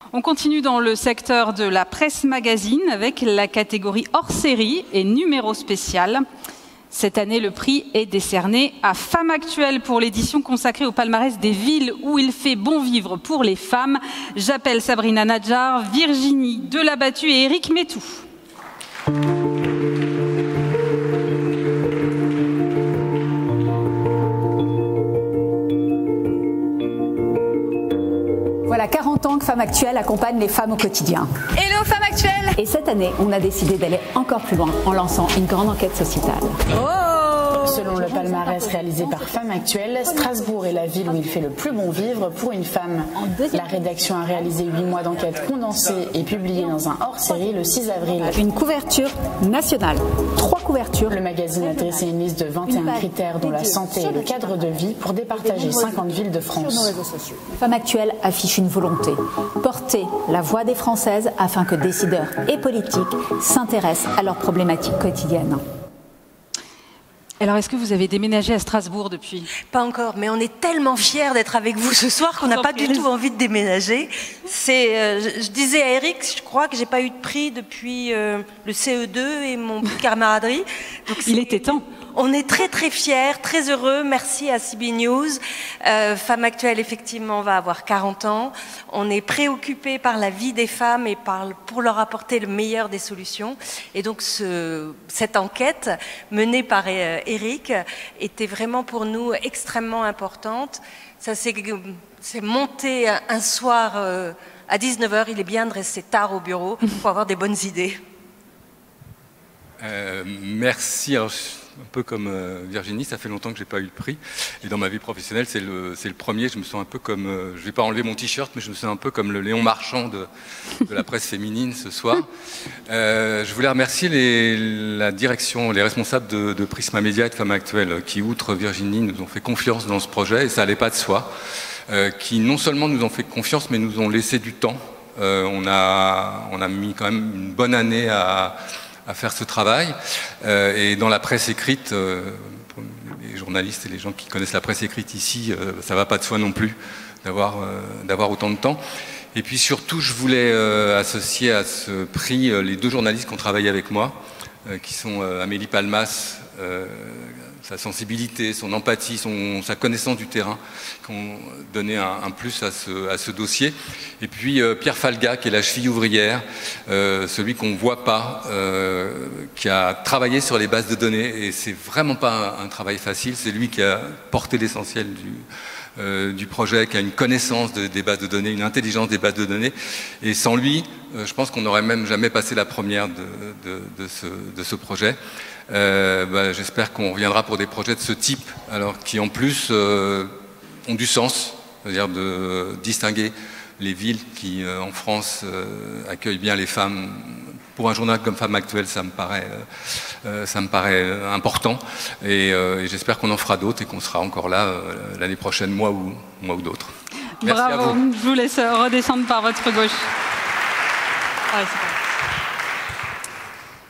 On continue dans le secteur de la presse magazine avec la catégorie hors-série et numéro spécial. Cette année, le prix est décerné à Femmes Actuelles pour l'édition consacrée au palmarès des villes où il fait bon vivre pour les femmes. J'appelle Sabrina Nadjar, Virginie Delabattu et Éric Métou. Voilà 40 ans que Femmes Actuelles accompagne les femmes au quotidien. Hello Femmes Actuelles! Et cette année, on a décidé d'aller encore plus loin en lançant une grande enquête sociétale. Selon le palmarès réalisé par Femmes Actuelles, Strasbourg est la ville où il fait le plus bon vivre pour une femme. La rédaction a réalisé 8 mois d'enquête condensée et publiée dans un hors-série le 6 avril. Une couverture nationale. 3 couvertures. Le magazine a dressé une liste de 21 critères dont la santé et le cadre de vie pour départager 50 villes de France. Femmes Actuelles affiche une volonté. Porter la voix des Françaises afin que décideurs et politiques s'intéressent à leurs problématiques quotidiennes. Alors, est-ce que vous avez déménagé à Strasbourg depuis? Pas encore, mais on est tellement fiers d'être avec vous ce soir qu'on n'a pas du tout envie de déménager. Je disais à Eric, je crois que j'ai pas eu de prix depuis le CE2 et mon prix de camaraderie. Donc il était temps. On est très très fiers, très heureux. Merci à CB News. Femmes Actuelles, effectivement, va avoir 40 ans. On est préoccupés par la vie des femmes et pour leur apporter le meilleur des solutions. Et donc cette enquête menée par Eric était vraiment pour nous extrêmement importante. Ça s'est monté un soir à 19h. Il est bien de rester tard au bureau pour avoir des bonnes idées. Merci. Alors, un peu comme Virginie, ça fait longtemps que j'ai pas eu le prix. Et dans ma vie professionnelle, c'est le premier. Je me sens un peu comme, je vais pas enlever mon t-shirt, mais je me sens un peu comme le Léon Marchand de la presse féminine ce soir. Je voulais remercier la direction, les responsables de Prisma Média et de Femmes Actuelles, qui, outre Virginie, nous ont fait confiance dans ce projet, et ça allait pas de soi. Qui non seulement nous ont fait confiance, mais nous ont laissé du temps. On a mis quand même une bonne année à faire ce travail. Et dans la presse écrite, les journalistes et les gens qui connaissent la presse écrite ici, ça va pas de soi non plus d'avoir autant de temps. Et puis surtout, je voulais associer à ce prix les 2 journalistes qui ont travaillé avec moi, qui sont Amélie Palmas, sa sensibilité, son empathie, sa connaissance du terrain, qui ont donné un plus à ce dossier. Et puis Pierre Falga, qui est la cheville ouvrière, celui qu'on ne voit pas, qui a travaillé sur les bases de données, et c'est vraiment pas un travail facile. C'est lui qui a porté l'essentiel du projet, qui a une connaissance des bases de données, une intelligence des bases de données. Et sans lui, je pense qu'on n'aurait même jamais passé la première de ce projet. J'espère qu'on reviendra pour des projets de ce type, alors qui en plus ont du sens, c'est-à-dire de distinguer les villes qui en France accueillent bien les femmes. Pour un journal comme Femmes Actuelles, ça me paraît important, et j'espère qu'on en fera d'autres et qu'on sera encore là l'année prochaine, moi ou d'autres. Bravo, je vous laisse redescendre par votre gauche. Ah,